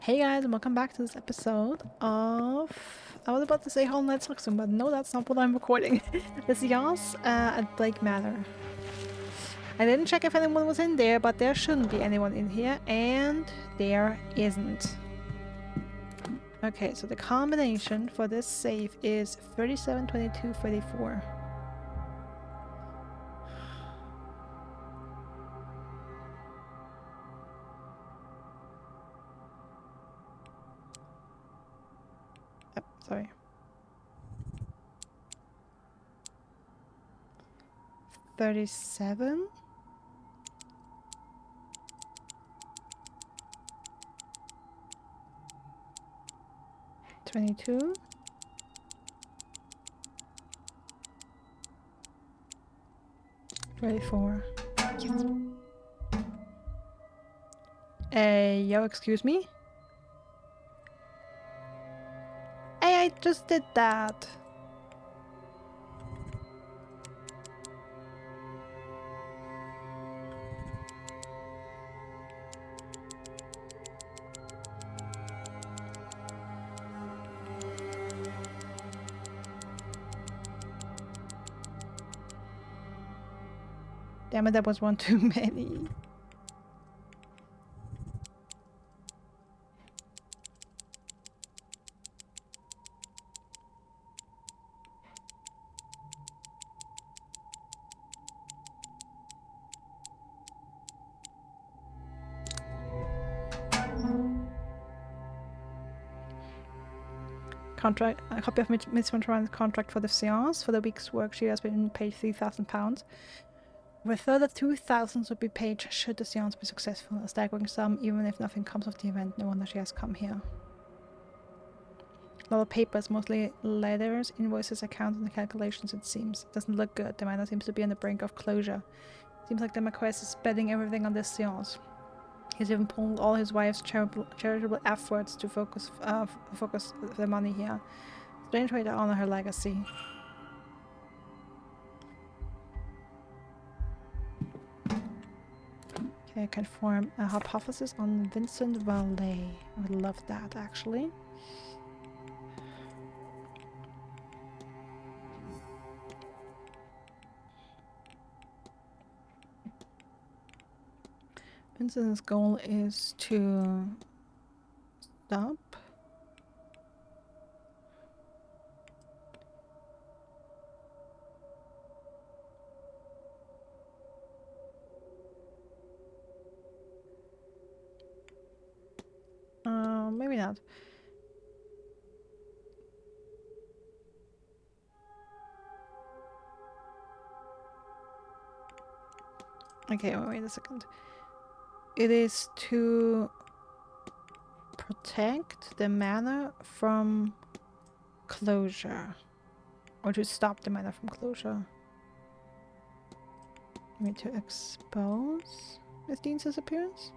Hey guys, and welcome back to this episode of... I was about to say Hollow Knight Saxon, but no, that's not what I'm recording. The Séance at Blake Manor. I didn't check if anyone was in there, but there shouldn't be anyone in here, and there isn't. Okay, so the combination for this save is 37, 22, 34. Oh, sorry. 37? 22? 24. Yes. Yo, excuse me? Hey, I just did that. Damn it, that was one too many. Contract, a copy of Miss Monteran's contract for the séance. For the week's work, she has been paid £3,000. With further 2,000 would be paid should the séance be successful. A staggering sum, even if nothing comes of the event. No wonder she has come here. A lot of papers, mostly letters, invoices, accounts, and calculations, it seems. It doesn't look good. The matter seems to be on the brink of closure. Seems like the Marquess is betting everything on this séance. He's even pulled all his wife's charitable efforts to focus the money here. Strange way to honor her legacy. Okay, I can form a hypothesis on Vincent Valet. I would love that, actually. Vincent's goal is to stop maybe not. Okay, wait a second. It is to protect the manor from closure. Or to stop the manor from closure. Maybe to expose Miss Deane's disappearance?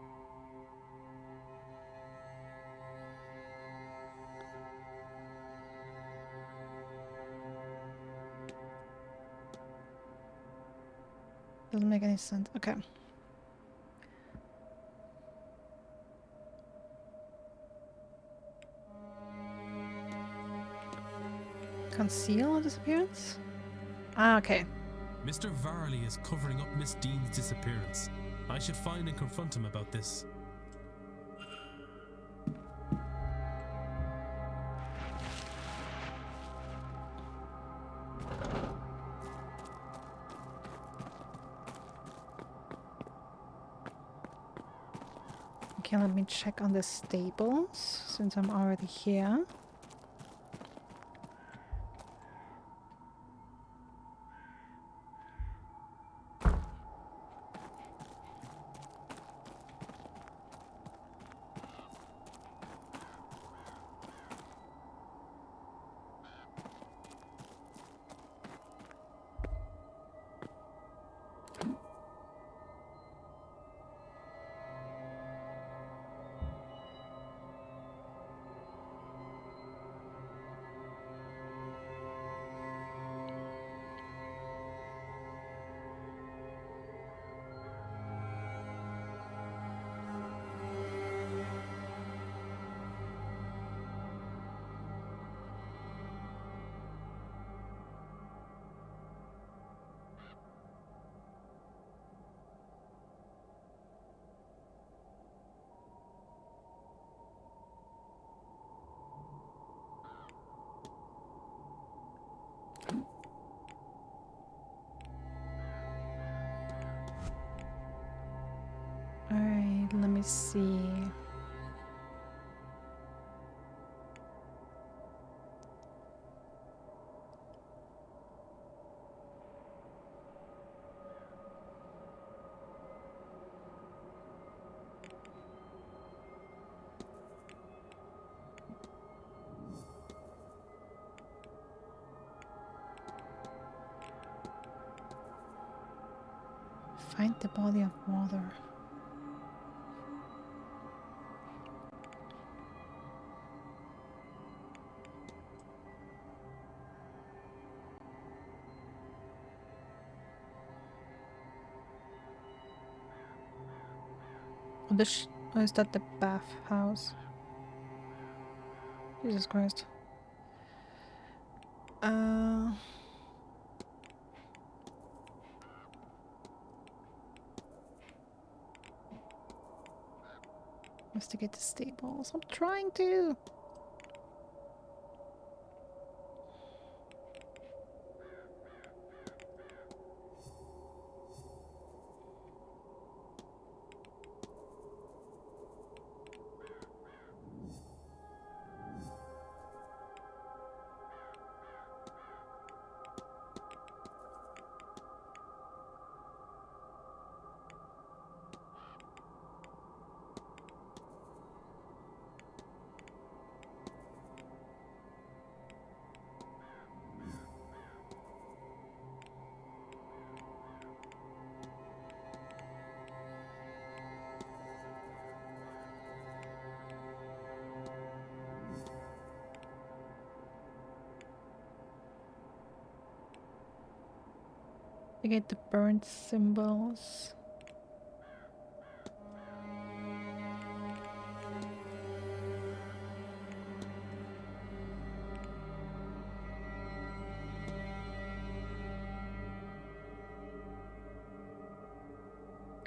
Doesn't make any sense. Okay. Conceal a disappearance? Ah, okay. Mr. Varley is covering up Miss Deane's disappearance. I should find and confront him about this. Okay, let me check on the stables since I'm already here. me see. Find the body of water. Oh, is that the bathhouse? Jesus Christ. Investigate the stables. I'm trying to. I get the burnt symbols.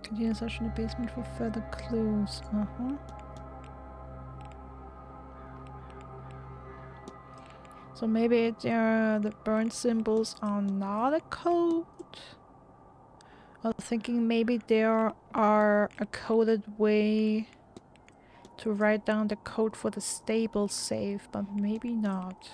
Continue search in the basement for further clues. So maybe the burnt symbols are not a code. I was thinking maybe there are a coded way to write down the code for the stable safe, but maybe not.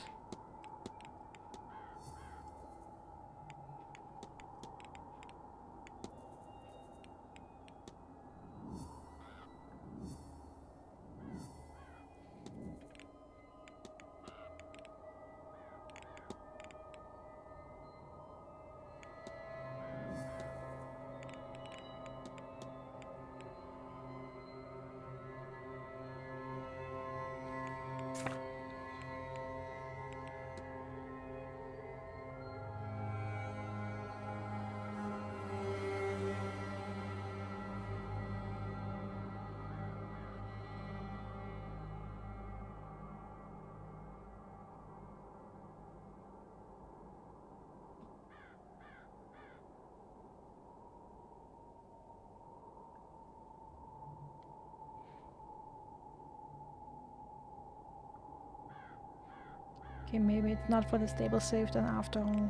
Okay, maybe it's not for the stable safe then after all.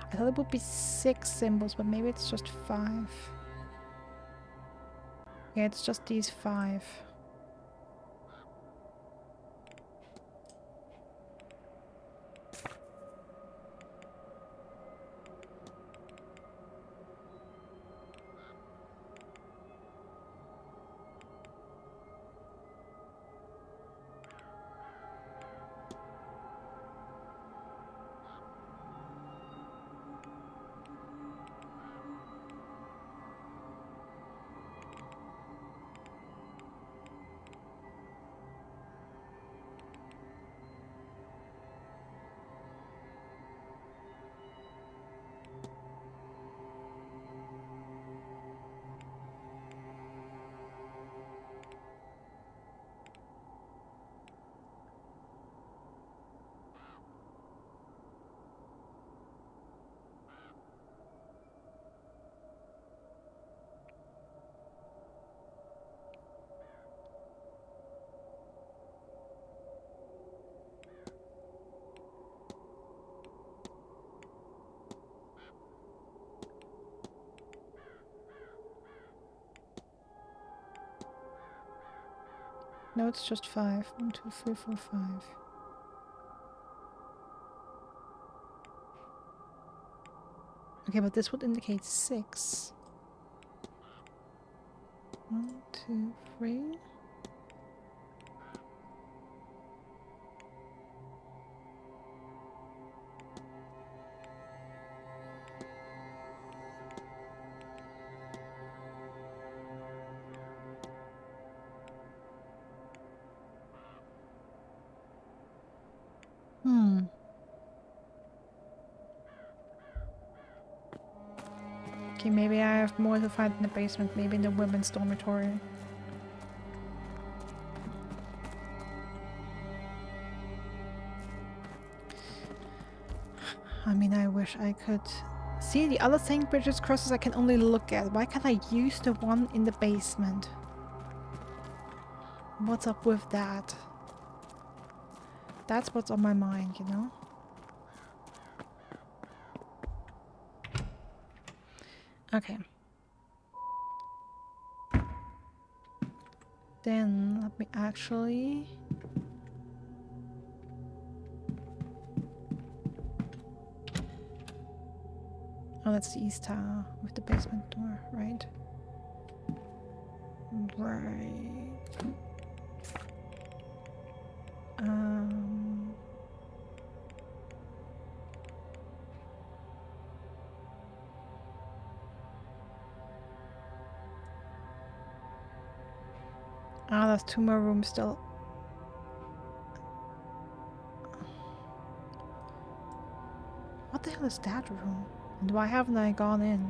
I thought it would be 6 symbols, but maybe it's just 5. Yeah, it's just these 5. No, it's just 5. 1, 2, 3, 4, 5. Okay, but this would indicate 6. 1, 2, 3. Okay, maybe I have more to find in the basement, maybe in the women's dormitory. I mean, I wish I could see the other St. Bridget's crosses I can only look at. Why can't I use the one in the basement? What's up with that? That's what's on my mind, you know? Okay. Then let me actually... Oh, that's the east tower with the basement door, right? Right. Ah, there's 2 more rooms still. What the hell is that room? And why haven't I gone in?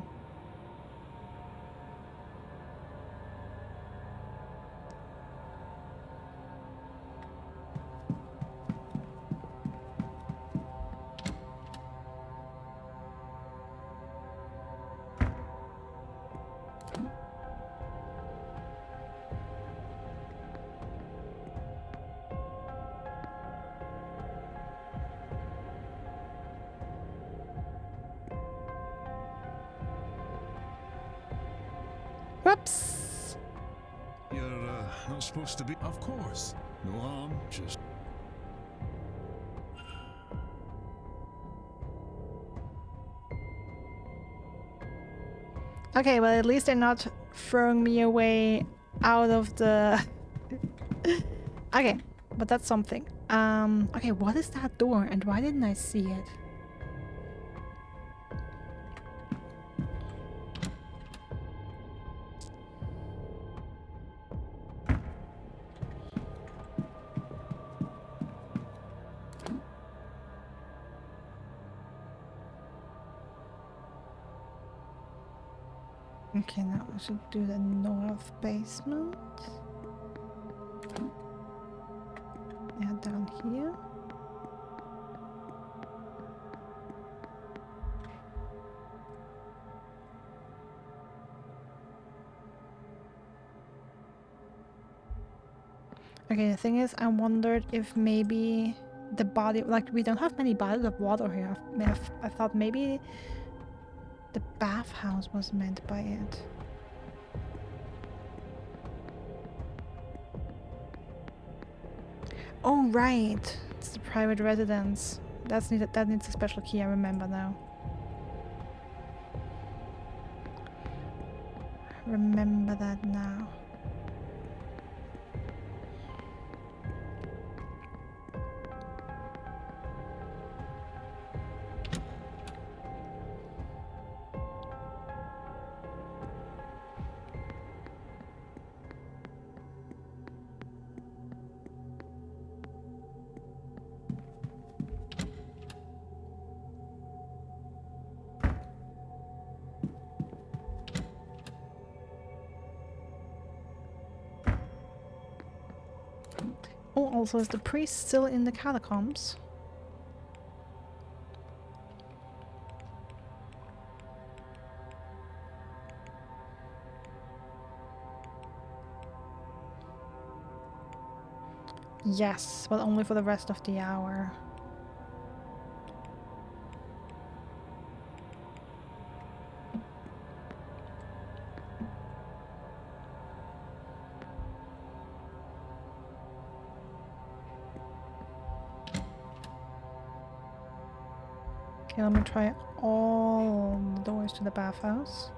Whoops! You're not supposed to be. Of course. No harm, just. Okay, well at least they're not throwing me away out of the... Okay, but that's something. Okay, what is that door and why didn't I see it? Okay, now I should do the north basement. Yeah, down here. Okay, the thing is, I wondered if maybe the body, like we don't have many bodies of water here. I thought maybe the bathhouse was meant by it. Oh right, it's the private residence. That needs a special key. I remember now. Remember that now. Oh, also, is the priest still in the catacombs? Yes, but only for the rest of the hour. Okay, let me try all the doors to the bathhouse.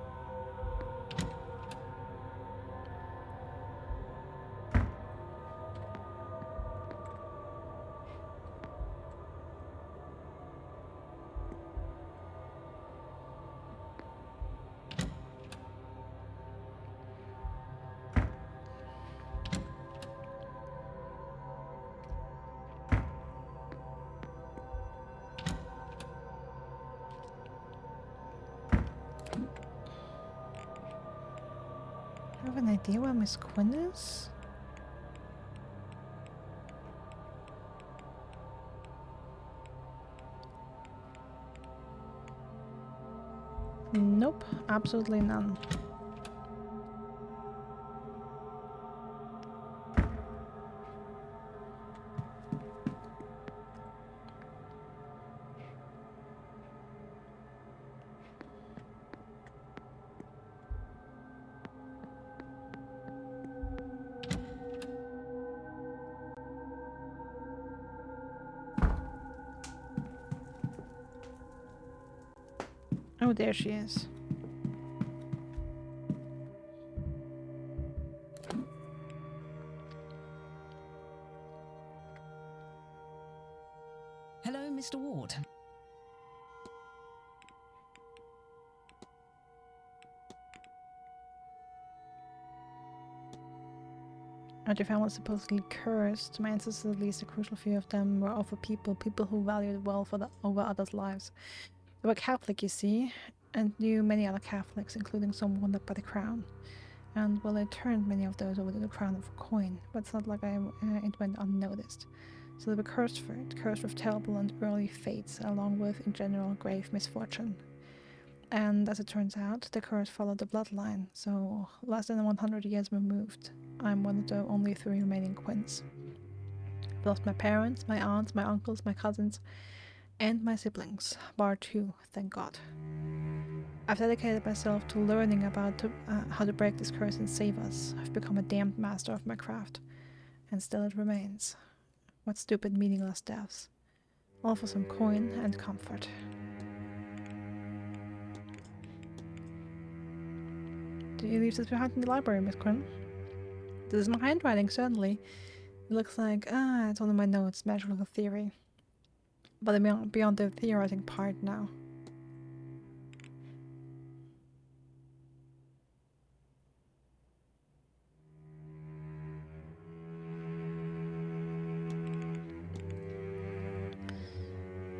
I have an idea where Miss Quinn is. Nope, absolutely none. Oh, there she is. Hello, Mr. Ward. Aren't your family supposedly cursed? My ancestors, at least a crucial few of them, were awful people who valued wealth over others' lives. They were Catholic, you see, and knew many other Catholics, including some wounded by the crown. And well, they turned many of those over to the crown of coin, but it's not like it went unnoticed. So they were cursed for it, cursed with terrible and early fates, along with, in general, grave misfortune. And as it turns out, the curse followed the bloodline, so less than 100 years removed. I'm one of the only 3 remaining Quinns. I lost my parents, my aunts, my uncles, my cousins, and my siblings, bar 2, thank God. I've dedicated myself to learning about how to break this curse and save us. I've become a damned master of my craft, and still it remains. What stupid, meaningless deaths. All for some coin and comfort. Did you leave this behind in the library, Miss Quinn? This is my handwriting, certainly. It looks like, it's one of my notes, magical theory. But I'm beyond the theorizing part now.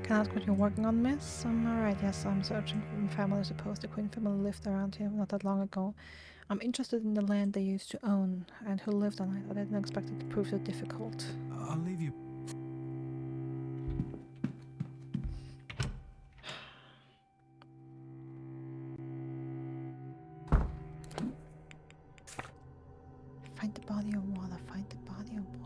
Can I ask what you're working on, miss? Alright, yes, I'm searching for family. I suppose the Quinn family lived around here not that long ago. I'm interested in the land they used to own, and who lived on it. I didn't expect it to prove so difficult. I'll leave you. Find the body of water, find the body of water.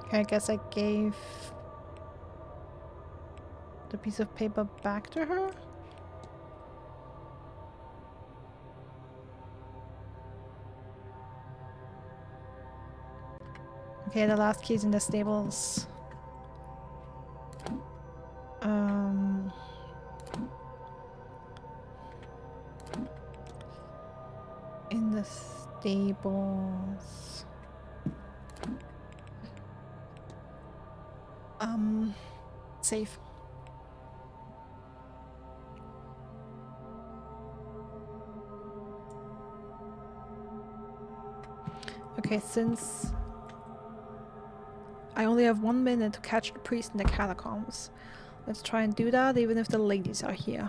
Okay, I guess I gave the piece of paper back to her? Okay, the last key's in the stables. In the stables. Safe. Okay, since I only have 1 minute to catch the priest in the catacombs, let's try and do that even if the ladies are here.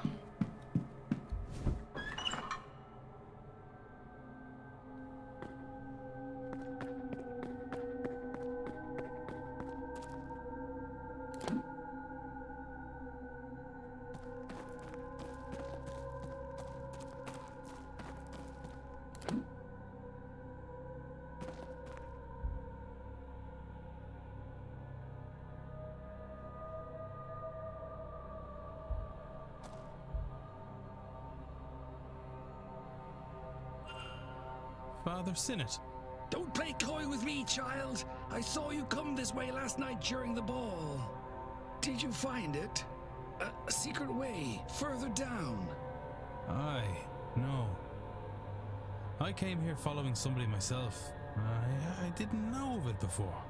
Father Sinnott. Don't play coy with me, child. I saw you come this way last night during the ball. Did you find it? A secret way further down? No. I came here following somebody myself. I didn't know of it before.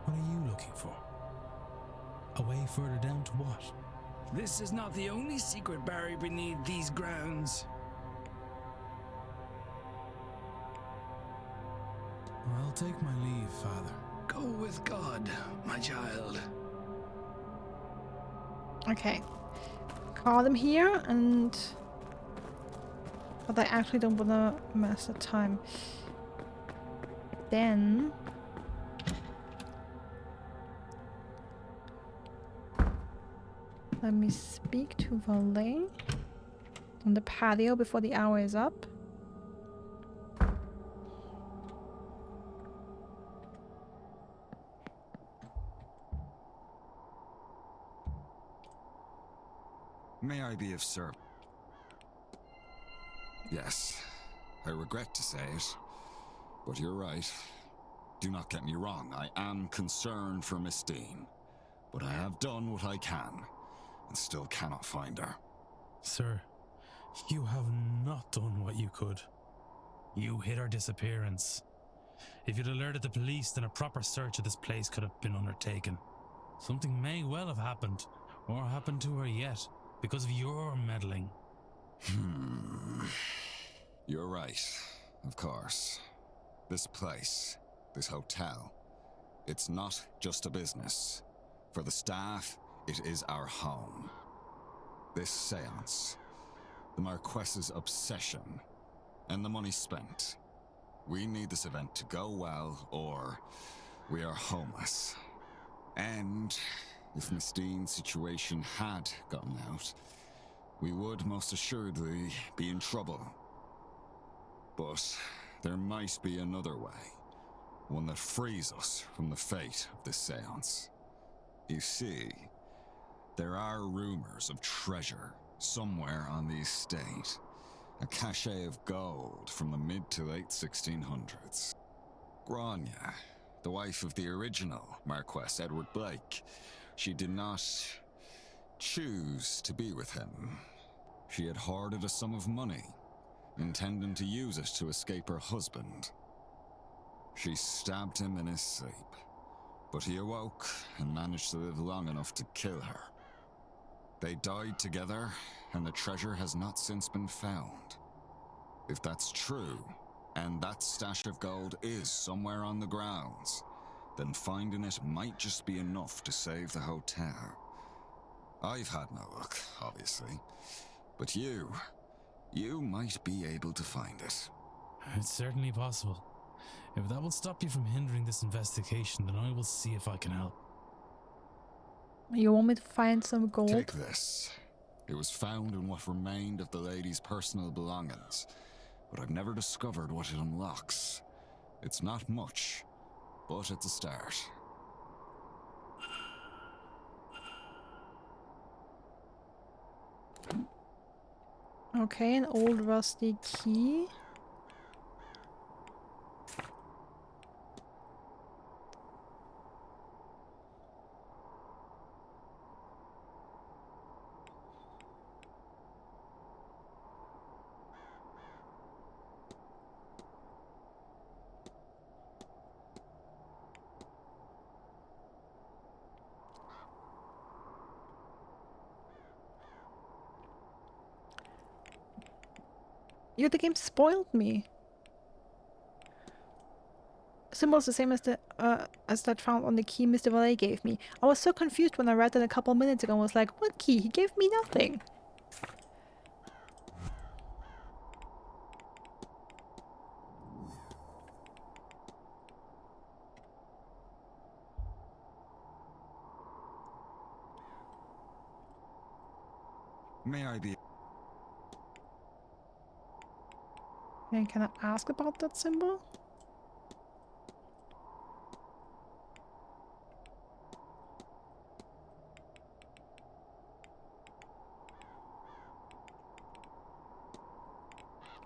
What are you looking for? A way further down to what? This is not the only secret buried beneath these grounds. I'll take my leave, Father. Go with God, my child. Okay. Call them here and... But I actually don't want to mess the time. Then... Let me speak to Valet on the patio before the hour is up. May I be of service? Yes, I regret to say it, but you're right. Do not get me wrong, I am concerned for Miss Deane, but I have done what I can, and still cannot find her. Sir, you have not done what you could. You hid her disappearance. If you'd alerted the police, then a proper search of this place could have been undertaken. Something may well have happened, or happened to her yet, because of your meddling. You're right, of course. This place, this hotel, it's not just a business. For the staff, it is our home. This seance, the Marquess's obsession, and the money spent. We need this event to go well, or we are homeless. And if Miss Deane's situation had gotten out, we would most assuredly be in trouble. But there might be another way, one that frees us from the fate of this seance. You see, there are rumors of treasure somewhere on the estate, a cache of gold from the mid to late 1600s. Grania, the wife of the original Marquess Edward Blake, she did not choose to be with him. She had hoarded a sum of money, intending to use it to escape her husband. She stabbed him in his sleep, but he awoke and managed to live long enough to kill her. They died together, and the treasure has not since been found. If that's true, and that stash of gold is somewhere on the grounds, then finding it might just be enough to save the hotel. I've had no luck, obviously, but you might be able to find it. It's certainly possible. If that will stop you from hindering this investigation, then I will see if I can help. You want me to find some gold? Take this. It was found in what remained of the lady's personal belongings, but I've never discovered what it unlocks. It's not much, but it's a start. Okay, an old rusty key. The game spoiled me. symbol is the same as that found on the key Mr. Valet gave me. I was so confused when I read it a couple minutes ago and was like, what key? He gave me nothing. May I be? And can I ask about that symbol?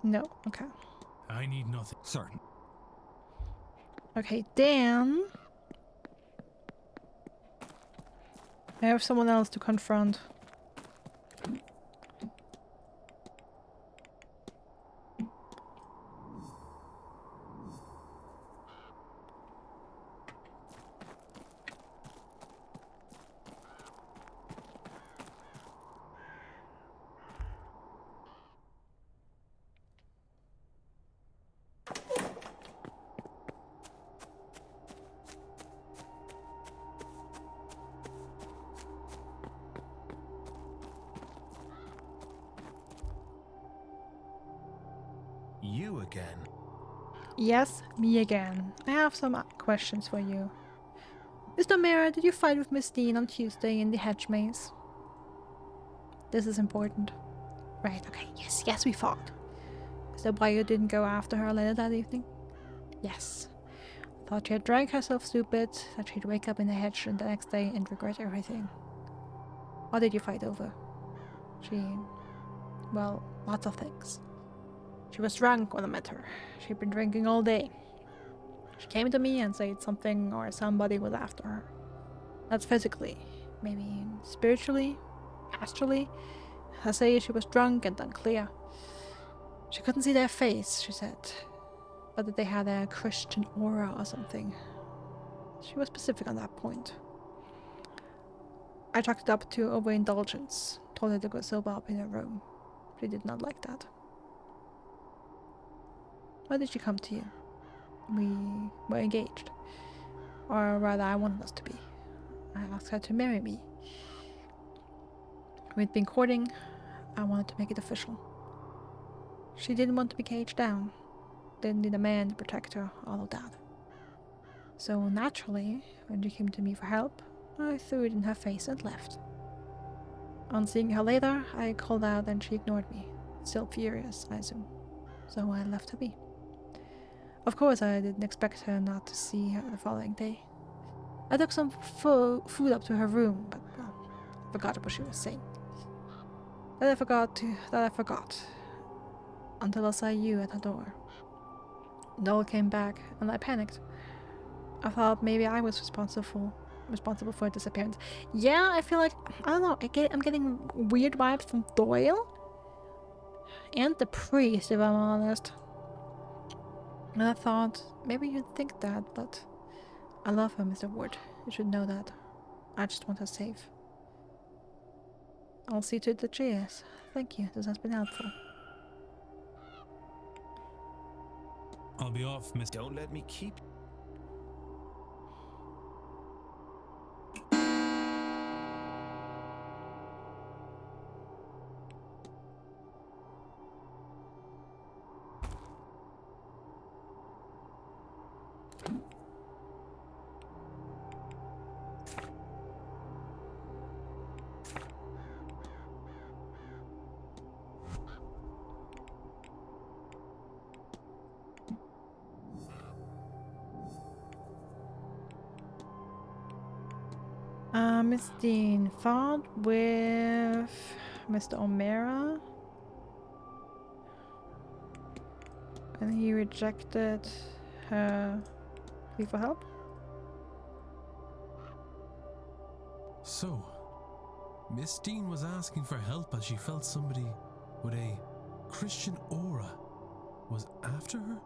No, okay. I need nothing. Certain. Okay, then I have someone else to confront. You again? Yes, me again. I have some questions for you. Mr. O'Mara, did you fight with Miss Deane on Tuesday in the hedge maze? This is important. Right, okay, yes, we fought. Is that why you didn't go after her later that evening? Yes. Thought she had drank herself stupid, that she'd wake up in the hedge the next day and regret everything. What did you fight over? Well, lots of things. She was drunk when I met her. She'd been drinking all day. She came to me and said something or somebody was after her. That's physically. Maybe spiritually, astrally. I say she was drunk and unclear. She couldn't see their face, she said. But that they had a Christian aura or something. She was specific on that point. I chalked it up to overindulgence. Told her to go sober up in her room. She did not like that. Why did she come to you? We were engaged. Or rather, I wanted us to be. I asked her to marry me. We'd been courting. I wanted to make it official. She didn't want to be caged down. Didn't need a man to protect her, all of that. So naturally, when she came to me for help, I threw it in her face and left. On seeing her later, I called out and she ignored me. Still furious, I assume. So I left her be. Of course, I didn't expect her not to see her the following day. I took some food up to her room, but well, I forgot what she was saying. That I forgot. Until I saw you at her door. It all came back, and I panicked. I thought maybe I was responsible for her disappearance. Yeah, I feel like, I don't know, I'm getting weird vibes from Doyle and the priest, if I'm honest. And I thought, maybe you'd think that, but I love her, Mr. Wood. You should know that. I just want her safe. I'll see to it that she is. Thank you, this has been helpful. I'll be off, Miss. Don't let me keep... Miss Deane fought with Mr. O'Mara. And he rejected her plea for help. So, Miss Deane was asking for help as she felt somebody with a Christian aura was after her?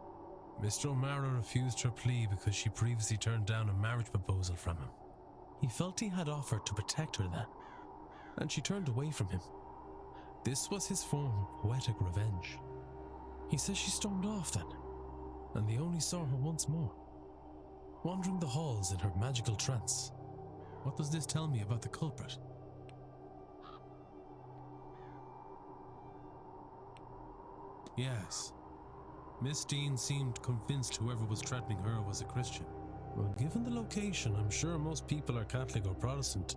Mr. O'Mara refused her plea because she previously turned down a marriage proposal from him. He felt he had offered to protect her then, and she turned away from him. This was his form of poetic revenge. He says she stormed off then, and they only saw her once more. wandering the halls in her magical trance. What does this tell me about the culprit? Yes. Miss Deane seemed convinced whoever was threatening her was a Christian. Well, given the location, I'm sure most people are Catholic or Protestant,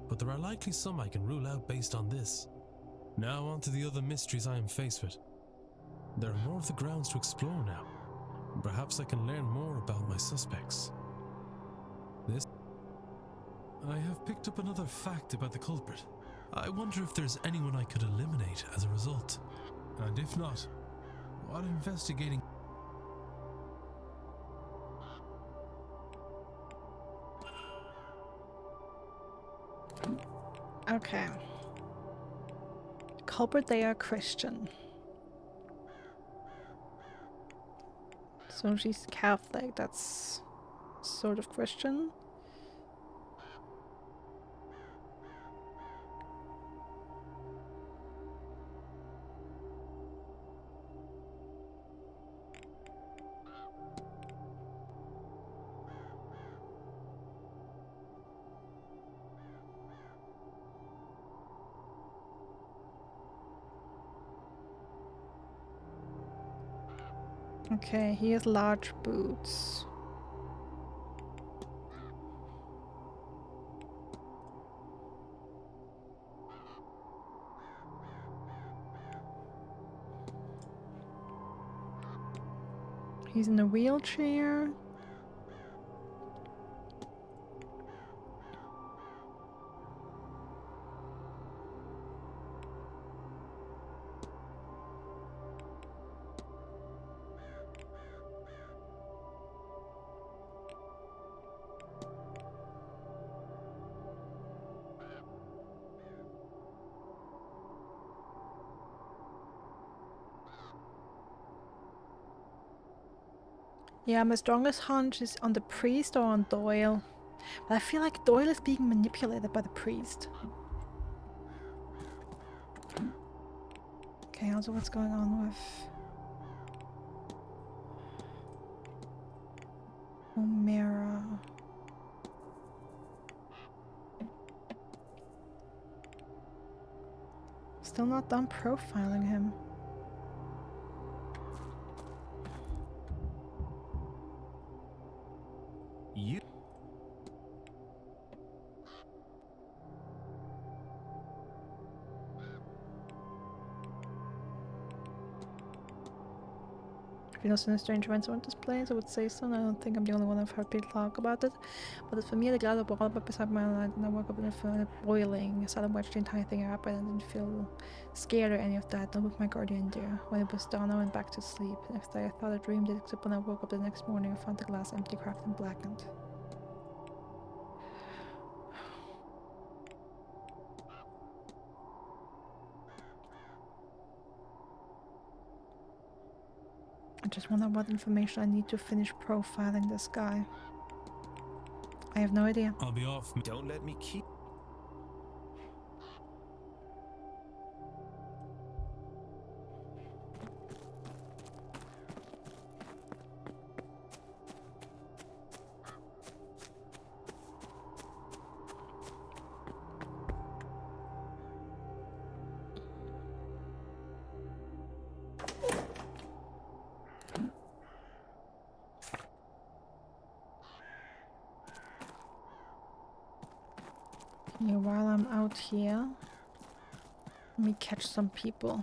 but there are likely some I can rule out based on this. Now on to the other mysteries I am faced with. There are more of the grounds to explore now, and perhaps I can learn more about my suspects. I have picked up another fact about the culprit. I wonder if there's anyone I could eliminate as a result. And if not, what investigating... Okay. Culprit, they are Christian. So she's Catholic, that's sort of Christian. Okay, he has large boots. He's in a wheelchair. Yeah, my strongest hunch is on the priest or on Doyle. But I feel like Doyle is being manipulated by the priest. Okay, also what's going on with O'Mara? Still not done profiling him. You... If you know any strange events on this place, I would say so. And I don't think I'm the only one I've heard people talk about it. But as for me, the glass of water beside my light, and I woke up in the boiling. I sat and watched the entire thing up, and I didn't feel scared or any of that. Not with my guardian there. When it was done, I went back to sleep. Next day, I thought I dreamed it, except when I woke up the next morning, I found the glass empty, cracked, and blackened. I just wonder what information I need to finish profiling this guy. I have no idea. I'll be off. Don't let me keep... Yeah, while I'm out here, let me catch some people.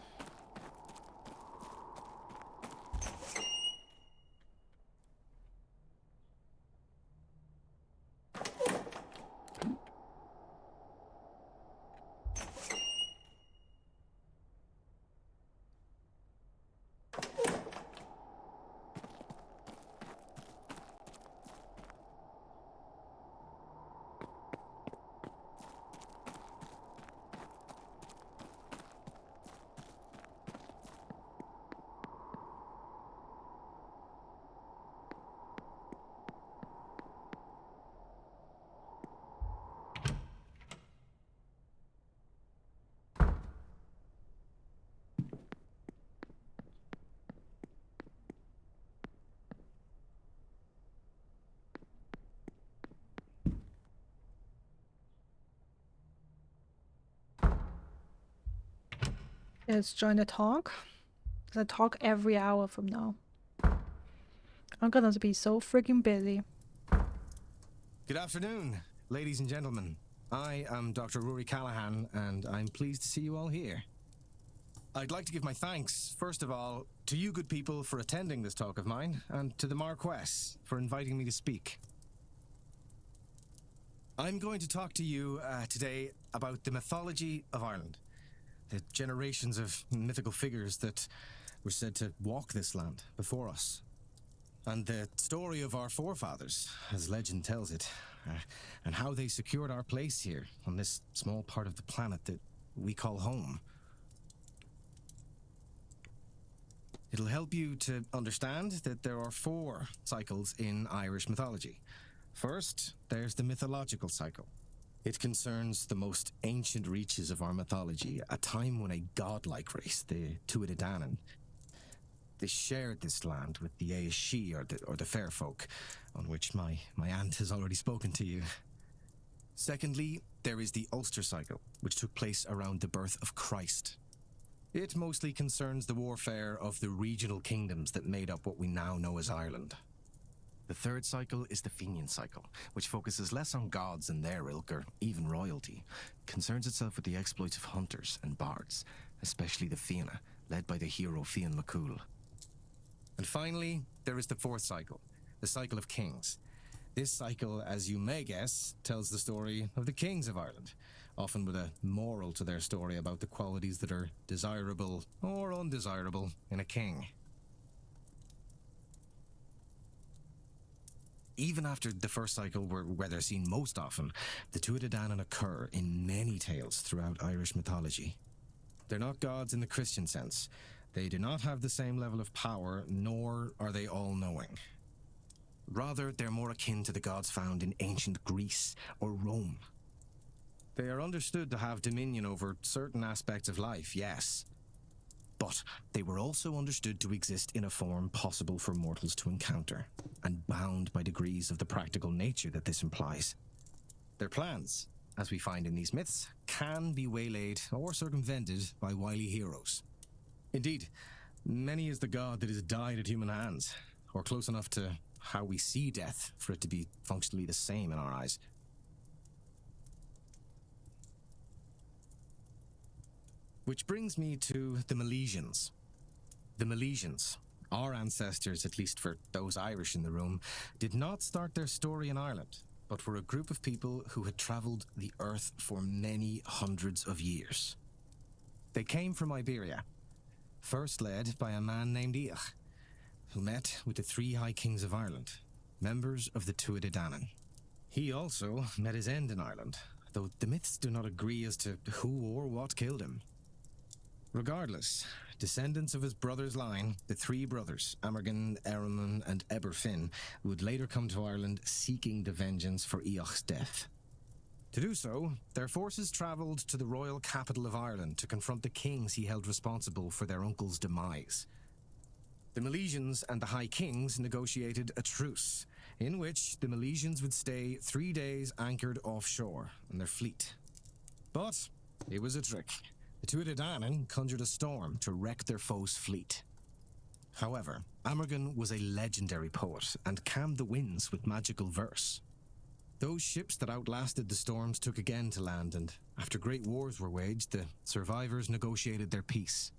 is join the talk. I talk every hour from now. I'm gonna be so freaking busy. Good afternoon, ladies and gentlemen. I am Dr. Rory Callahan, and I'm pleased to see you all here. I'd like to give my thanks, first of all, to you good people for attending this talk of mine, and to the Marquess for inviting me to speak. I'm going to talk to you today about the mythology of Ireland, the generations of mythical figures that were said to walk this land before us, and the story of our forefathers, as legend tells it, and how they secured our place here on this small part of the planet that we call home. It'll help you to understand that there are 4 cycles in Irish mythology. First, there's the mythological cycle. It concerns the most ancient reaches of our mythology, a time when a godlike race, the Tuatha Dé Danann, they shared this land with the Aesí, or the fair folk, on which my aunt has already spoken to you. Secondly, there is the Ulster cycle, which took place around the birth of Christ. It mostly concerns the warfare of the regional kingdoms that made up what we now know as Ireland. The third cycle is the Fenian cycle, which focuses less on gods and their ilk, or even royalty. It concerns itself with the exploits of hunters and bards, especially the Fianna, led by the hero Fionn McCool. And finally, there is the fourth cycle, the cycle of kings. This cycle, as you may guess, tells the story of the kings of Ireland, often with a moral to their story about the qualities that are desirable or undesirable in a king. Even after the first cycle, where they're seen most often, the Tuatha Dé Danann occur in many tales throughout Irish mythology. They're not gods in the Christian sense. They do not have the same level of power, nor are they all-knowing. Rather, they're more akin to the gods found in ancient Greece or Rome. They are understood to have dominion over certain aspects of life, yes, but they were also understood to exist in a form possible for mortals to encounter, and bound by degrees of the practical nature that this implies. Their plans, as we find in these myths, can be waylaid or circumvented by wily heroes. Indeed, many is the god that has died at human hands, or close enough to how we see death for it to be functionally the same in our eyes. Which brings me to the Milesians. The Milesians, our ancestors, at least for those Irish in the room, did not start their story in Ireland, but were a group of people who had travelled the earth for many hundreds of years. They came from Iberia, first led by a man named Each, who met with the 3 High Kings of Ireland, members of the Tuatha Dé Danann. He also met his end in Ireland, though the myths do not agree as to who or what killed him. Regardless, descendants of his brother's line, the 3 brothers, Amergin, Eramon, and Eberfin, would later come to Ireland seeking the vengeance for Eoch's death. To do so, their forces travelled to the royal capital of Ireland to confront the kings he held responsible for their uncle's demise. The Milesians and the High Kings negotiated a truce, in which the Milesians would stay 3 days anchored offshore in their fleet. But it was a trick. The Tuatha Dé Danann conjured a storm to wreck their foe's fleet. However, Amergin was a legendary poet and calmed the winds with magical verse. Those ships that outlasted the storms took again to land, and after great wars were waged, the survivors negotiated their peace.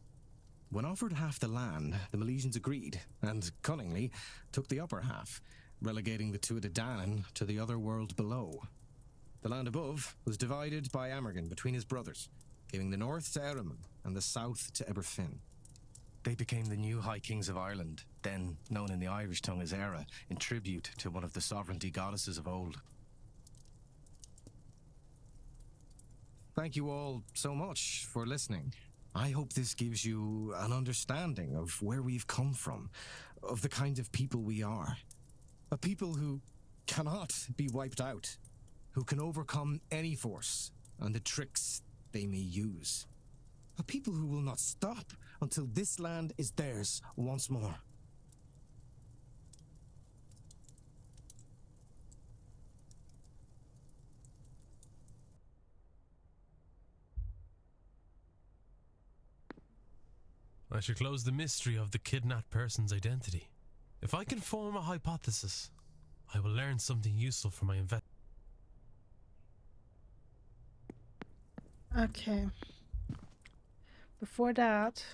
When offered half the land, the Milesians agreed, and cunningly took the upper half, relegating the Tuatha Dé Danann to the other world below. The land above was divided by Amergin between his brothers, giving the north to Eramon and the south to Eberfin. They became the new High Kings of Ireland, then known in the Irish tongue as Era, in tribute to one of the sovereignty goddesses of old. Thank you all so much for listening. I hope this gives you an understanding of where we've come from, of the kind of people we are. A people who cannot be wiped out, who can overcome any force and the tricks they may use. A people who will not stop until this land is theirs once more. I should close the mystery of the kidnapped person's identity. If I can form a hypothesis, I will learn something useful for my investigation. Okay. Before that,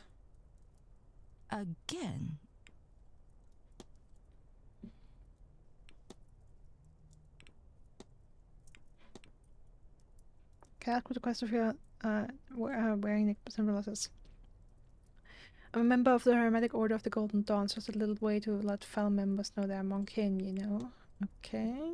Again? can I ask what the question of your wearing the symbolizes? I'm a member of the Hermetic Order of the Golden Dawn, so it's a little way to let fellow members know they're among kin, you know? Okay.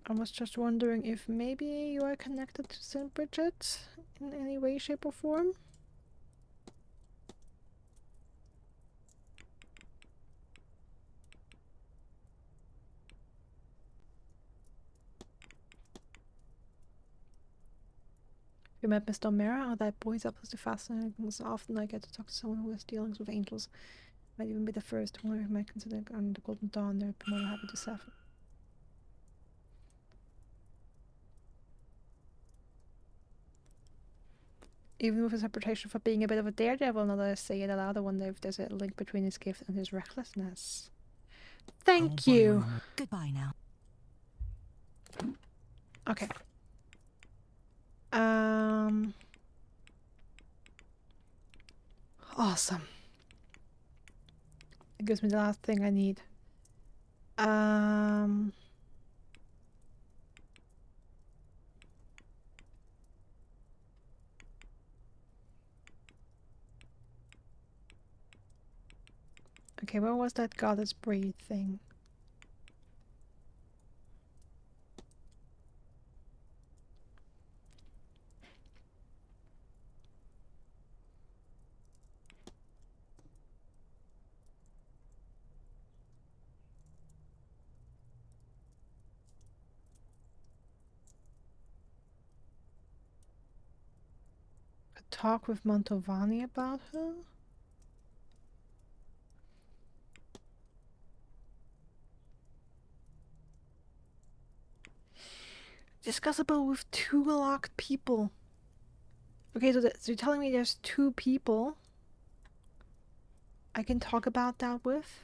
I was just wondering if maybe you are connected to St. Bridget in any way, shape, or form? You met Mr. O'Mara? Oh, that boy's absolutely fascinating. So often I get to talk to someone who has dealings with angels. Might even be the first one I might consider on the Golden Dawn. They'd be more than happy to serve. Even with his reputation for being a bit of a daredevil, now that I say it aloud, I wonder if there's a link between his gift and his recklessness. Thank you! Goodbye now. Okay. Awesome. It gives me the last thing I need. Okay, where was that goddess breed thing? A talk with Mantovani about her? Discussable with 2 locked people. Okay, so you're telling me there's 2 people I can talk about that with?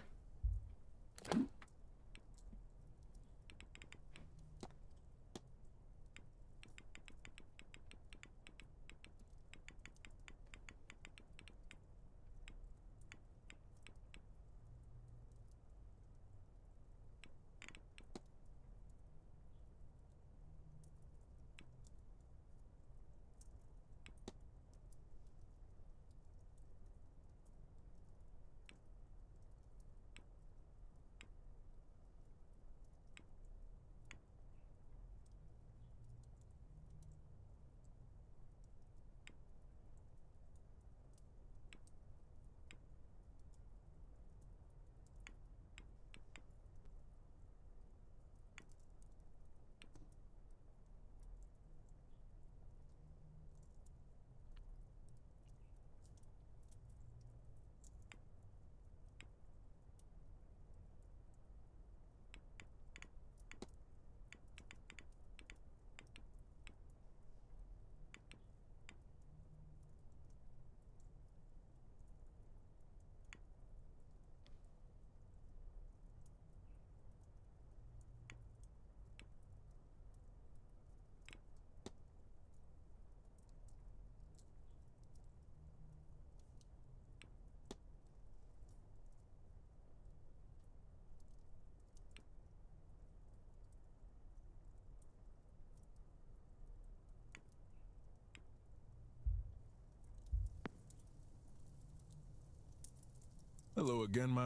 Hello again, my...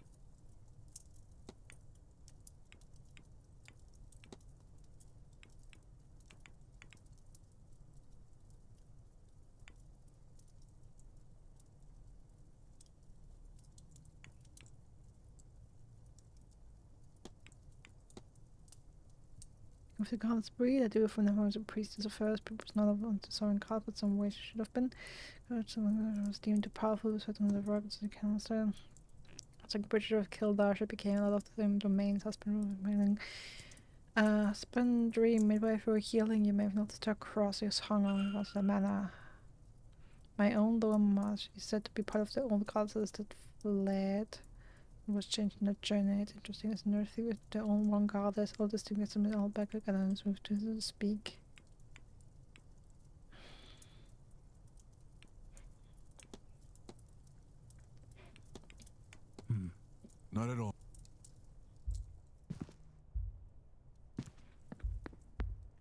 With the goddess breed, I do it from the horns of priestess of first, but was not able to someone caught, but some way she should have been. Someone was deemed too powerful, so I don't know the records of the council. It's like Bridget of Kildare became a lot of the same domains. Husband midway through healing, you may have noticed her cross is hung on was the manor. My own Loma is said to be part of the old goddesses that fled. It was changed in the journey. It's interesting as Nerthy with their own one goddess, all distinguished from all back again and moved to speak. Not at all.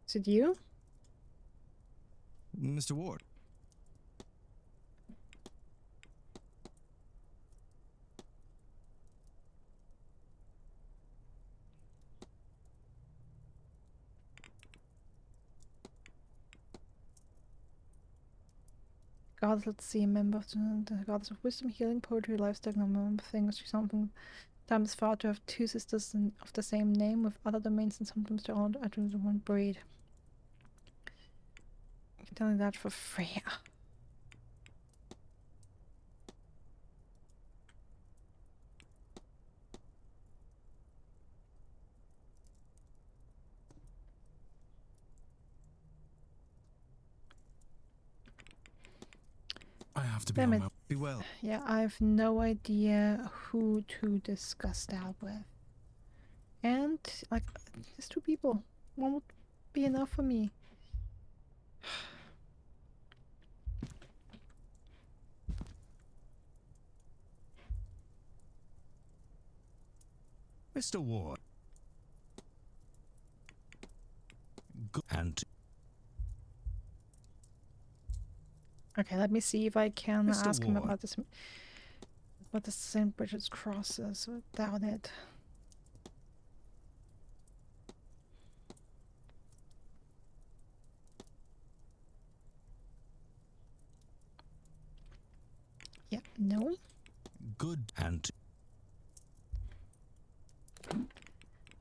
Is it you? Mr. Ward. Goddess, let's see, a member of the goddess of wisdom, healing, poetry, livestock, number of things. Something times thought to have two sisters of the same name with other domains, and sometimes they're all out of one breed. I can tell you that for free. I have to be Damn on it. my Be well. Yeah, I have no idea who to discuss that with. And, like, there's two people. One would be enough for me. Mr. Ward. And Okay, let me see if I can Mr. ask him Ward. about this. What the St. Bridget's Cross is without it. Yeah, no. good and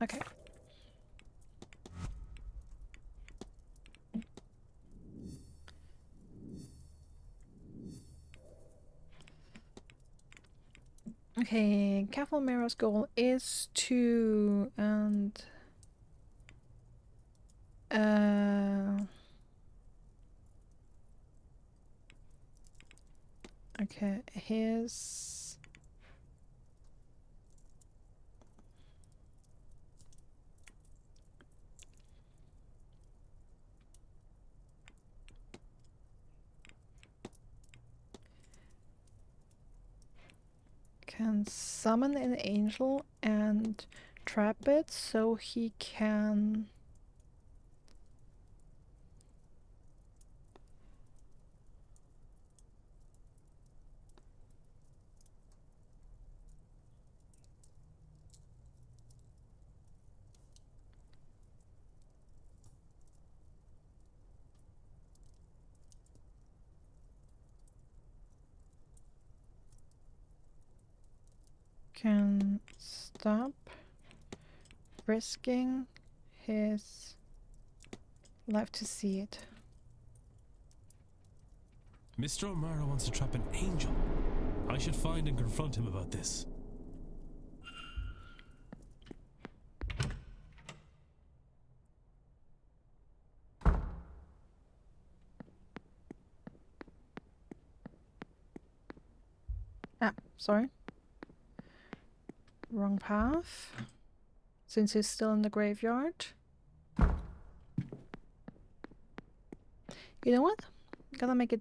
Okay. Okay, Careful Mara's goal is to okay, his can summon an angel and trap it so he can stop risking his life to see it. Mr. O'Mara wants to trap an angel. I should find and confront him about this. Ah, sorry. Wrong path. Since he's still in the graveyard. You know what? Gotta make a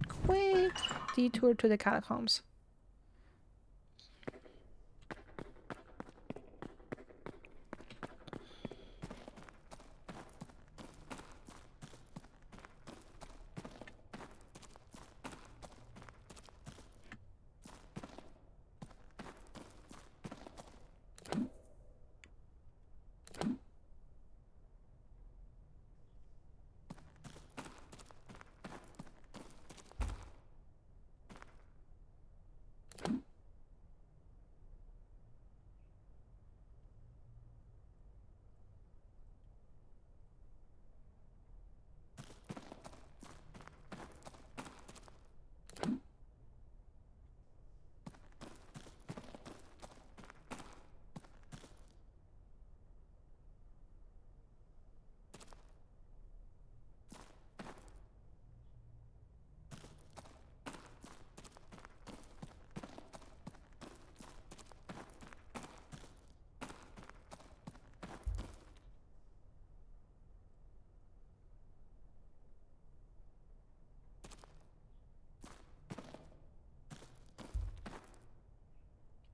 quick detour to the catacombs.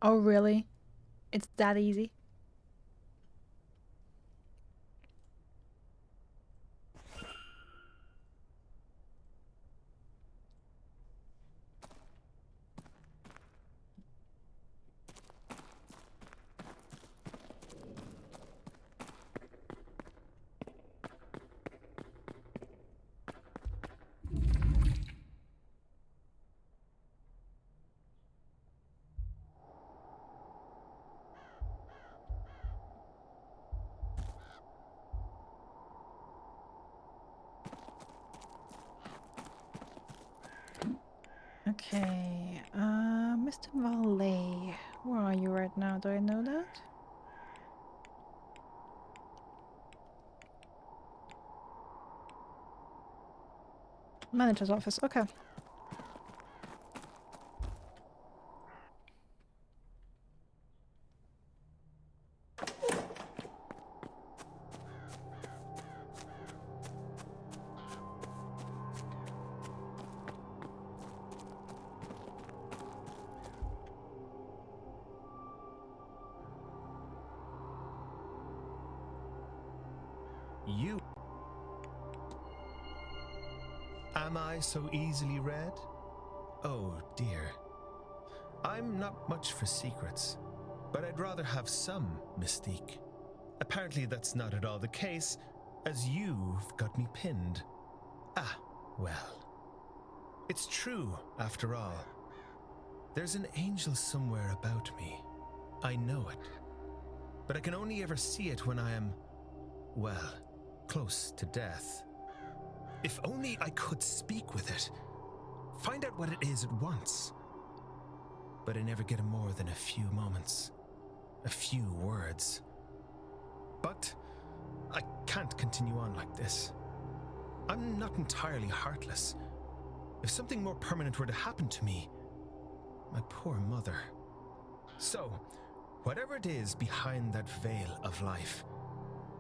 Oh, really? It's that easy? Okay, Mr. Valet, where are you right now? Do I know that? Manager's office, okay. You. Am I so easily read? Oh dear. I'm not much for secrets, but I'd rather have some mystique. Apparently that's not at all the case, as you've got me pinned. Ah, well. It's true, after all. There's an angel somewhere about me. I know it. But I can only ever see it when I am, well, close to death. If only I could speak with it. Find out what it is at once. But I never get more than a few moments. A few words. But I can't continue on like this. I'm not entirely heartless. If something more permanent were to happen to me, my poor mother. So, whatever it is behind that veil of life,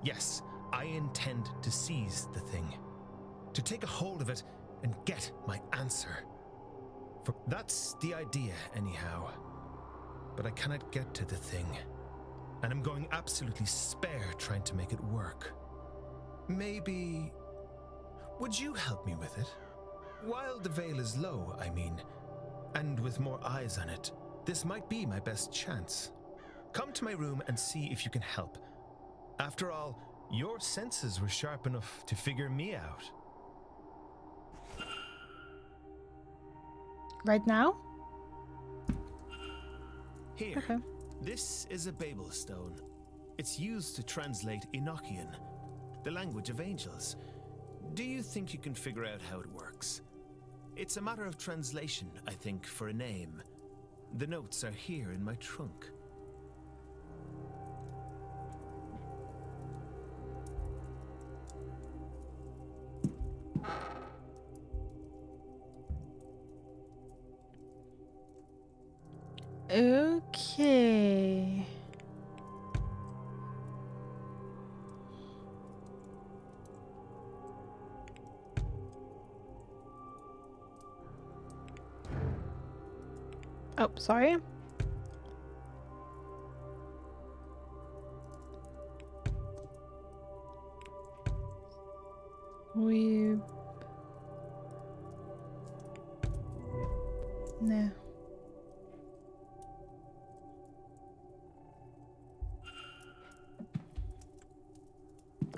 yes, I intend to seize the thing. To take a hold of it and get my answer. For that's the idea, anyhow. But I cannot get to the thing. And I'm going absolutely spare trying to make it work. Maybe... would you help me with it? While the veil is low, I mean, and with more eyes on it, this might be my best chance. Come to my room and see if you can help. After all, your senses were sharp enough to figure me out. Right now? Here, Okay. this is a Babel stone. It's used to translate Enochian, the language of angels. Do you think you can figure out how it works? It's a matter of translation, I think, for a name. The notes are here in my trunk. Okay. Oh, sorry. We... No.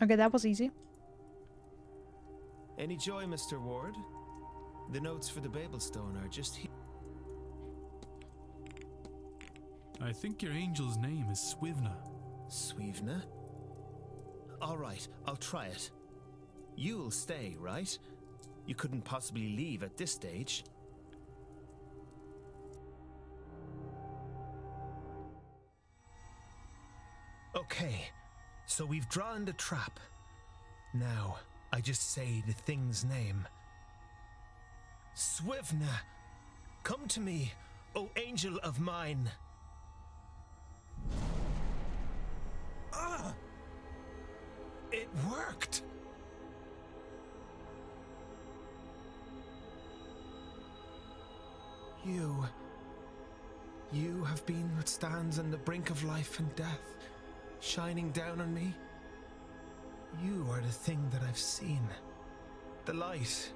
Okay, that was easy. Any joy, Mr. Ward? The notes for the Babel stone are just here. I think your angel's name is Swivna. Swivna? All right, I'll try it. You'll stay, right? You couldn't possibly leave at this stage. Okay, so we've drawn the trap. Now, I just say the thing's name. Swivna, come to me, O angel of mine. Ah! It worked! You have been what stands on the brink of life and death, shining down on me. You are the thing that I've seen, the light.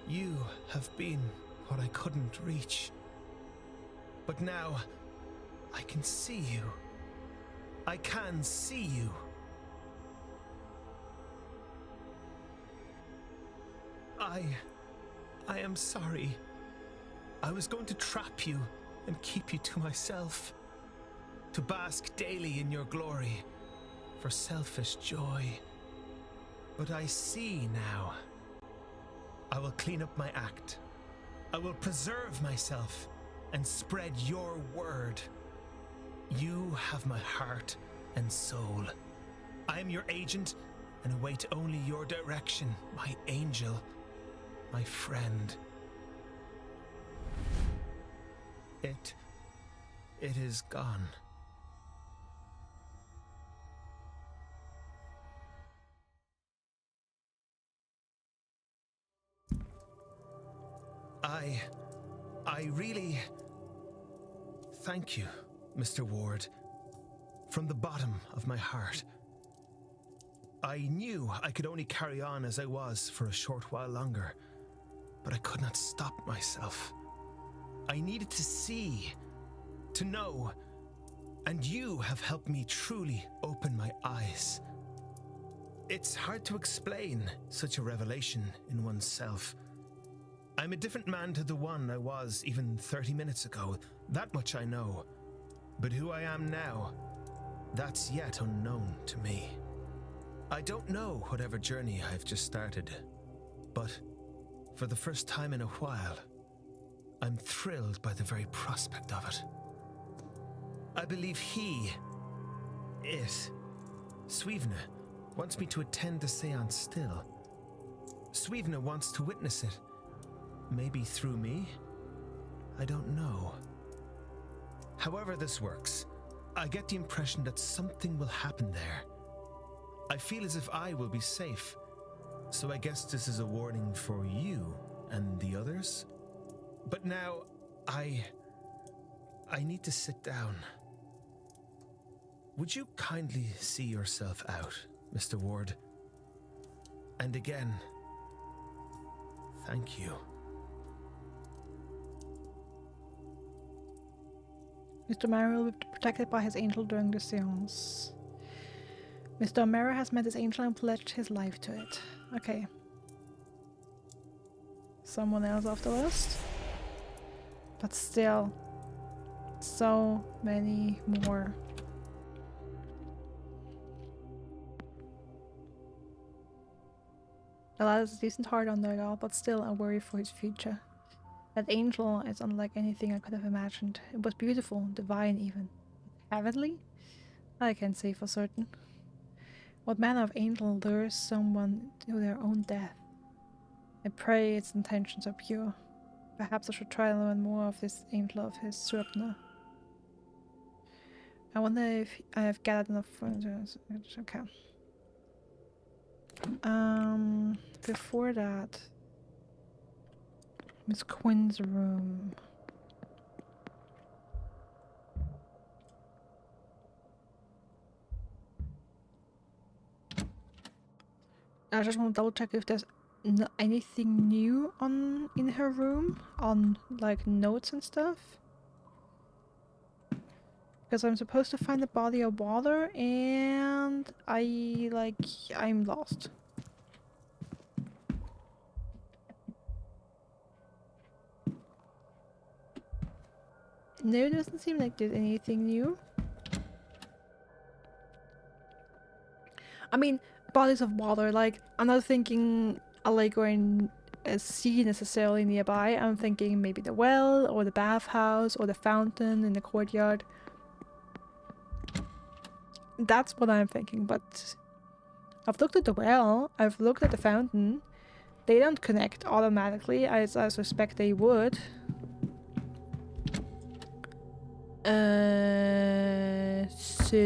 You have been what I couldn't reach. But now, I can see you. I can see you. I am sorry. I was going to trap you and keep you to myself, to bask daily in your glory, for selfish joy. But I see now. I will clean up my act. I will preserve myself and spread your word. You have my heart and soul. I am your agent and await only your direction, my angel, my friend. It is gone. I really thank you, Mr. Ward, from the bottom of my heart. I knew I could only carry on as I was for a short while longer, but I could not stop myself. I needed to see, to know, and you have helped me truly open my eyes. It's hard to explain such a revelation in oneself. I'm a different man to the one I was even 30 minutes ago, that much I know. But who I am now, that's yet unknown to me. I don't know whatever journey I've just started, but for the first time in a while, I'm thrilled by the very prospect of it. I believe Swevna, wants me to attend the seance still. Swevna wants to witness it. Maybe through me? I don't know. However this works, I get the impression that something will happen there. I feel as if I will be safe, so I guess this is a warning for you and the others. But now, I need to sit down. Would you kindly see yourself out, Mr. Ward? And again, thank you. Mr. O'Mara will be protected by his angel during the seance. Mr. O'Mara has met his angel and pledged his life to it. Okay. Someone else off the list? But still, so many more. Elad is a decent heart underdog, but still I worry for his future. That angel is unlike anything I could have imagined. It was beautiful, divine even. Heavenly? I can't say for certain. What manner of angel lures someone to their own death? I pray its intentions are pure. Perhaps I should try and learn more of this angel of his Swevna. I wonder if I have gathered enough friends. Okay. Before that, Miss Quinn's room. I just want to double check if there's anything new in her room on like notes and stuff. Because I'm supposed to find the body of water and I'm lost. No, it doesn't seem like there's anything new. I mean, bodies of water, like, I'm not thinking a lake or a sea necessarily nearby. I'm thinking maybe the well, or the bathhouse, or the fountain in the courtyard. That's what I'm thinking, but I've looked at the well, I've looked at the fountain. They don't connect automatically, as I suspect they would. So...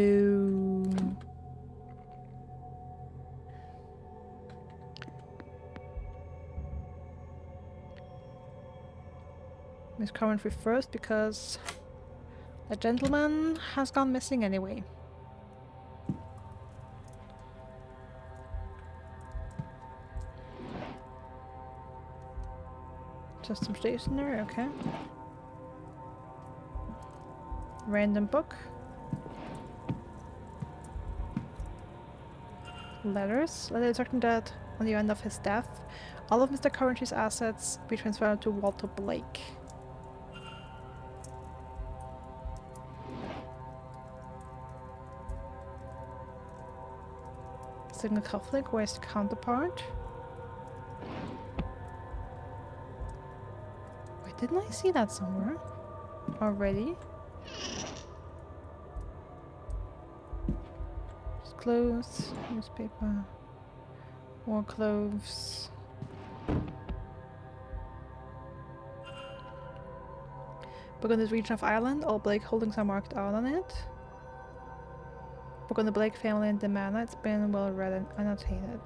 Miss Coventry first because a gentleman has gone missing anyway. Just some stationery, okay. Random book. Letters. Letter certain that on the end of his death, all of Mr. Coventry's assets be transferred to Walter Blake. Single cufflink, where's the counterpart? Wait, didn't I see that somewhere already? Just clothes, newspaper, more clothes. Book on this region of Ireland, all Blake holdings are marked out on it. Book on the Blake family and the manor, it's been well read and annotated.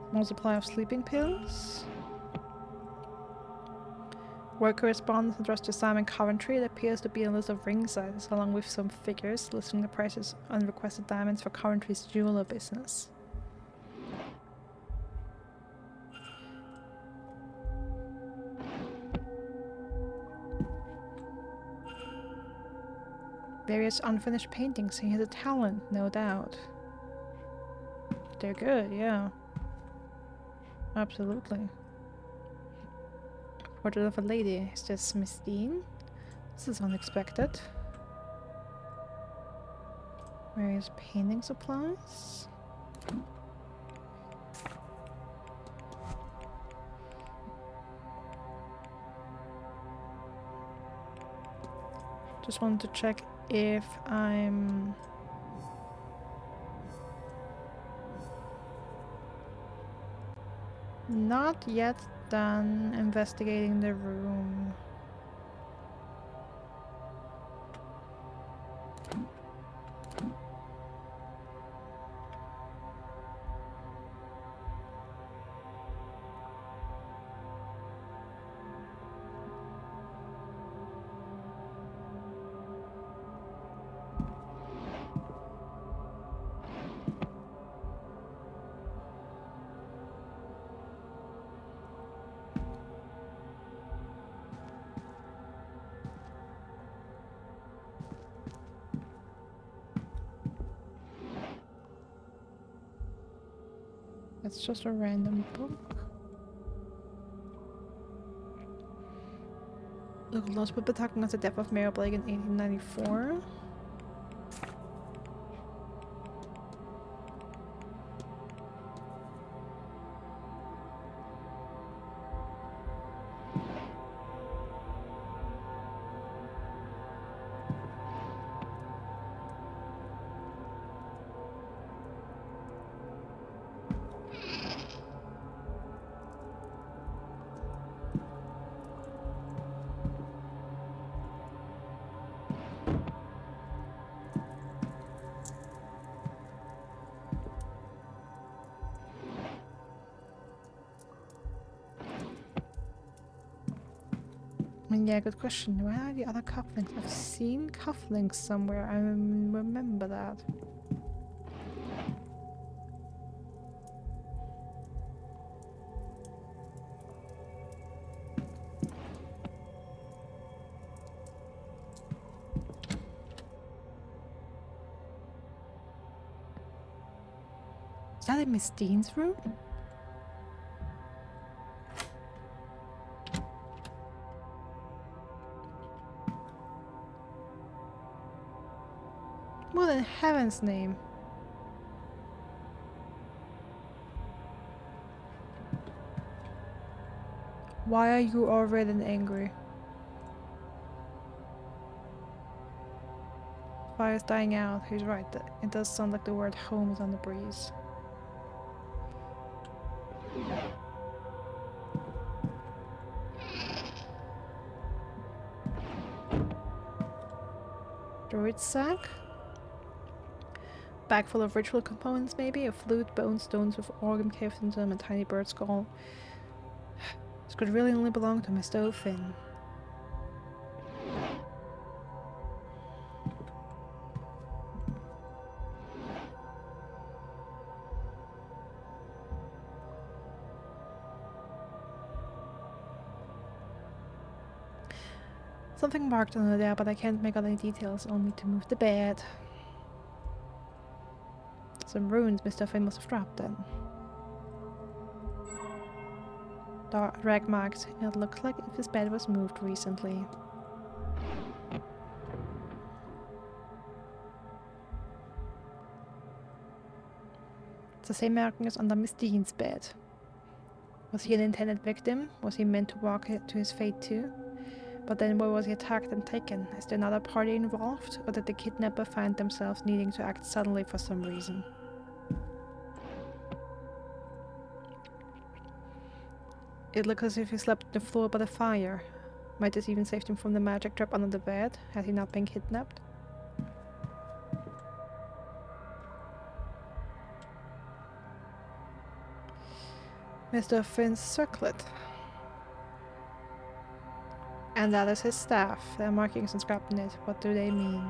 Small supply of sleeping pills. Work correspondence addressed to Simon Coventry. It appears to be a list of ring sizes along with some figures listing the prices on requested diamonds for Coventry's jeweler business. Various unfinished paintings. He has a talent, no doubt. They're good, yeah. Absolutely. Portrait of a lady. Is this Miss Deane? This is unexpected. Various painting supplies. Just wanted to check if I'm not yet done investigating the room. It's just a random book. Look, lost people talking about the death of Mayor Blake in 1894. Yeah, good question. Where are the other cufflinks? I've seen cufflinks somewhere. I remember that. Is that in Miss Deane's room? What in heaven's name? Why are you all red and angry? Fire's dying out. He's right. It does sound like the word home is on the breeze. Storage sack. Bag full of ritual components, maybe? A flute, bone stones with organ carved into them, a tiny bird skull. This could really only belong to Mr. O'Finn. Something marked under there, but I can't make out any details, only to move the bed. Some runes Mr. Finn must have dropped then. Rag marks. It looks like if his bed was moved recently. It's the same markings under Miss Deane's bed. Was he an intended victim? Was he meant to walk to his fate too? But then where was he attacked and taken? Is there another party involved? Or did the kidnapper find themselves needing to act suddenly for some reason? It looks as if he slept on the floor by the fire. Might this even saved him from the magic trap under the bed, had he not been kidnapped? Mr. Finn's circlet. And that is his staff. There are markings and scrap in it. What do they mean?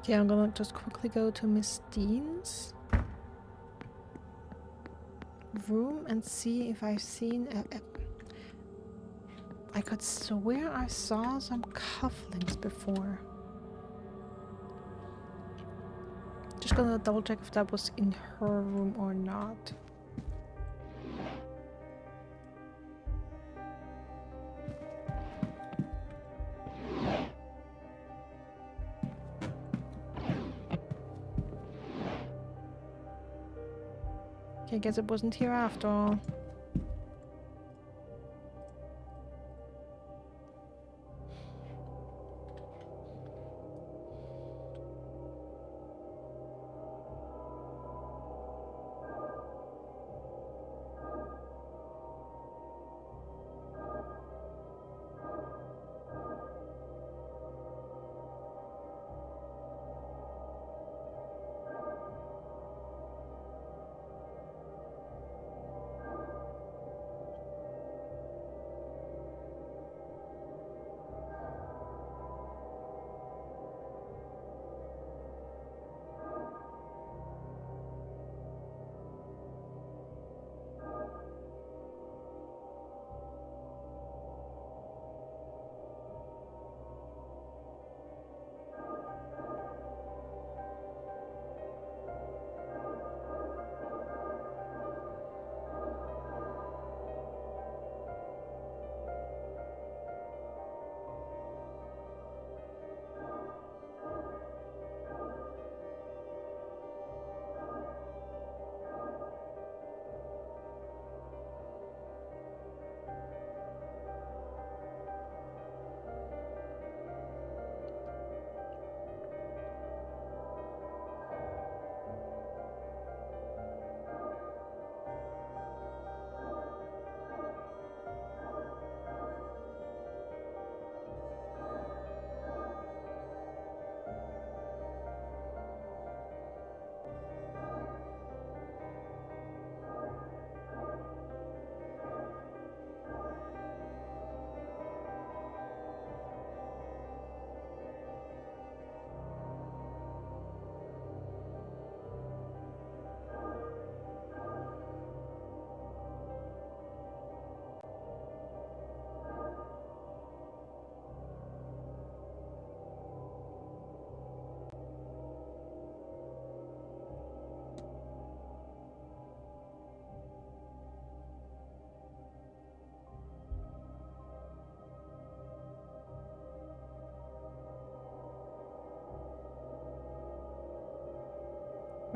Okay, I'm gonna just quickly go to Miss Deane's room and see if I've seen I could swear I saw some cufflinks before. Just gonna double check if that was in her room or not. Okay, I guess it wasn't here after all.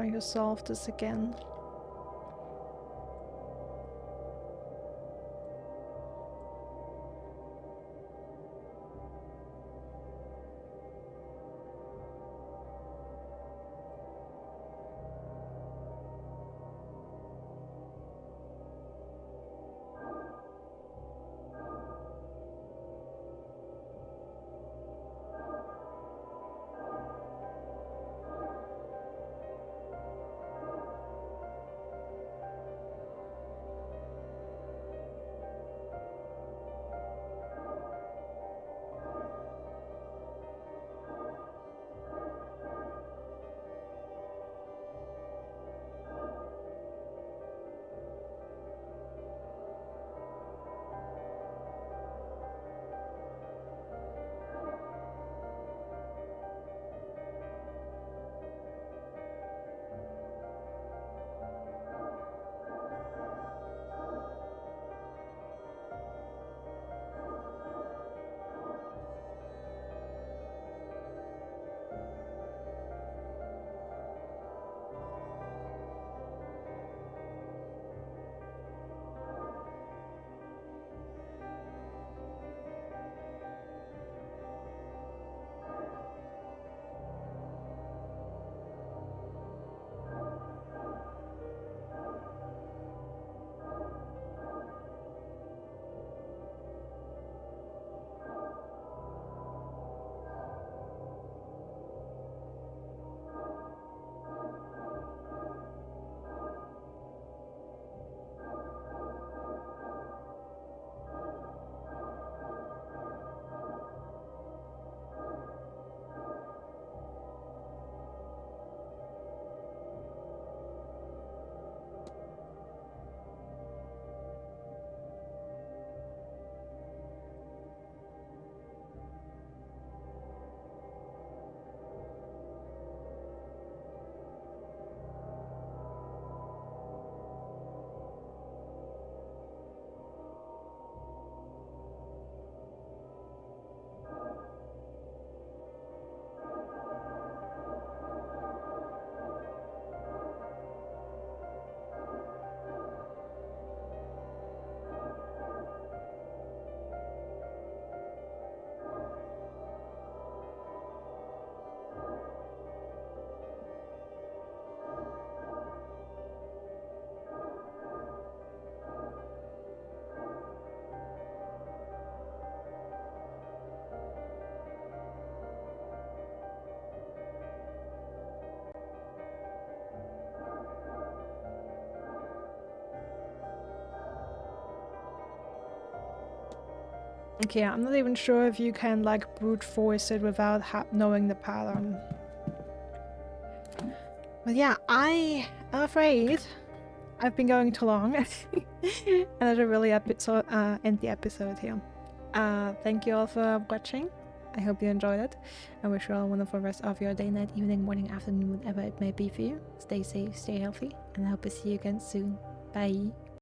Trying to solve this again. Okay, I'm not even sure if you can like brute force it without knowing the pattern. But yeah, I'm afraid I've been going too long. And I should really end the episode here. Thank you all for watching. I hope you enjoyed it. I wish you all a wonderful rest of your day, night, evening, morning, afternoon, whatever it may be for you. Stay safe, stay healthy, and I hope to see you again soon. Bye.